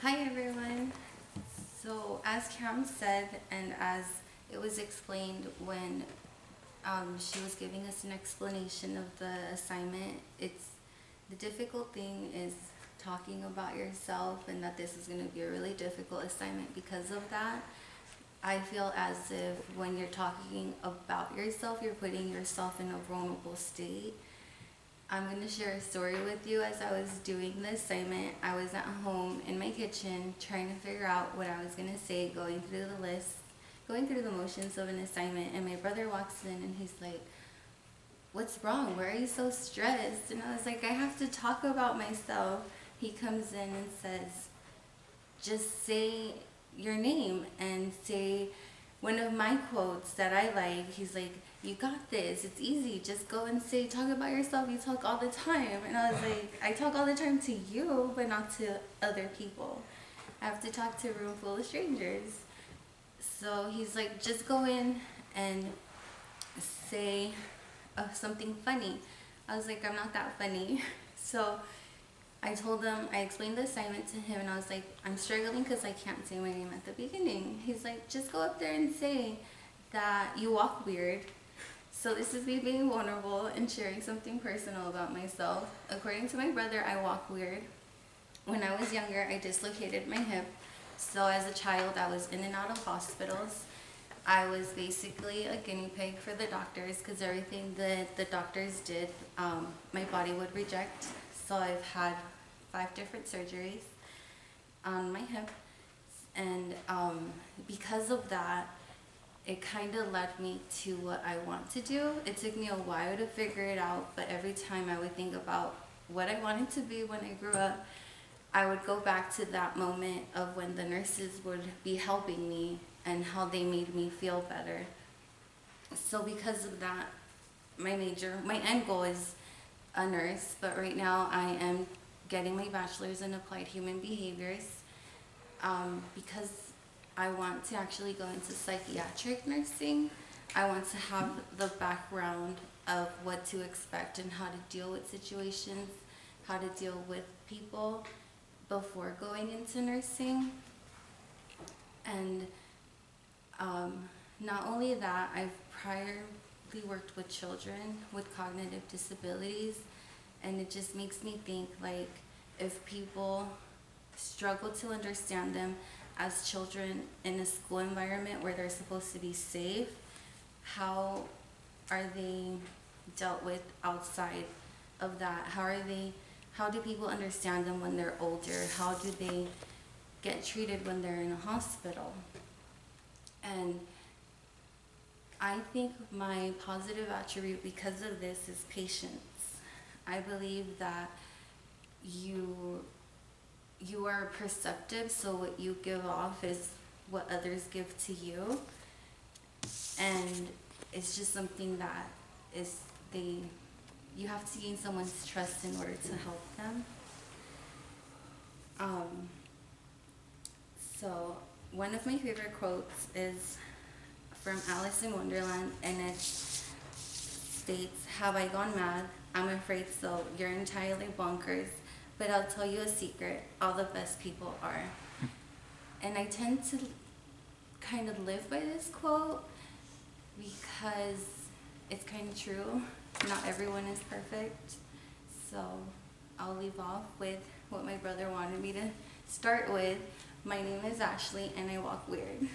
Hi everyone. So as Cam said, and as it was explained when she was giving us an explanation of the assignment, it's the difficult thing is talking about yourself, and that this is going to be a really difficult assignment because of that. I feel as if when you're talking about yourself, you're putting yourself in a vulnerable state. I'm going to share a story with you. As I was doing the assignment, I was at home in my kitchen trying to figure out what I was going to say, going through the list, going through the motions of an assignment, and my brother walks in and he's like, "What's wrong? Why are you so stressed?" And I was like, "I have to talk about myself." He comes in and says, "Just say your name and say one of my quotes that I like." He's like, "You got this. It's easy. Just go and talk about yourself. You talk all the time." And I was like, "I talk all the time to you, but not to other people. I have to talk to a room full of strangers." So he's like, "Just go in and say something funny." I was like, "I'm not that funny." So I told him, I explained the assignment to him, and I was like, "I'm struggling because I can't say my name at the beginning." He's like, "Just go up there and say that you walk weird." So this is me being vulnerable and sharing something personal about myself. According to my brother, I walk weird. When I was younger, I dislocated my hip. So as a child, I was in and out of hospitals. I was basically a guinea pig for the doctors because everything that the doctors did, my body would reject. So I've had 5 different surgeries on my hip. And because of that, it kind of led me to what I want to do. It took me a while to figure it out, but every time I would think about what I wanted to be when I grew up, I would go back to that moment of when the nurses would be helping me and how they made me feel better. So because of that, my end goal is a nurse, but right now I am getting my bachelor's in applied human behaviors because I want to actually go into psychiatric nursing. I want to have the background of what to expect and how to deal with situations, how to deal with people before going into nursing. And not only that, I've priorly worked with children with cognitive disabilities, and it just makes me think, like, if people struggle to understand them as children in a school environment where they're supposed to be safe, how are they dealt with outside of that? How do people understand them when they're older? How do they get treated when they're in a hospital? And I think my positive attribute because of this is patience. I believe that you are perceptive, so what you give off is what others give to you. And it's just something that you have to gain someone's trust in order to help them. So one of my favorite quotes is from Alice in Wonderland, and it states, "Have I gone mad? I'm afraid so. You're entirely bonkers. But I'll tell you a secret, all the best people are." And I tend to kind of live by this quote because it's kind of true. Not everyone is perfect. So I'll leave off with what my brother wanted me to start with. My name is Ashley and I walk weird.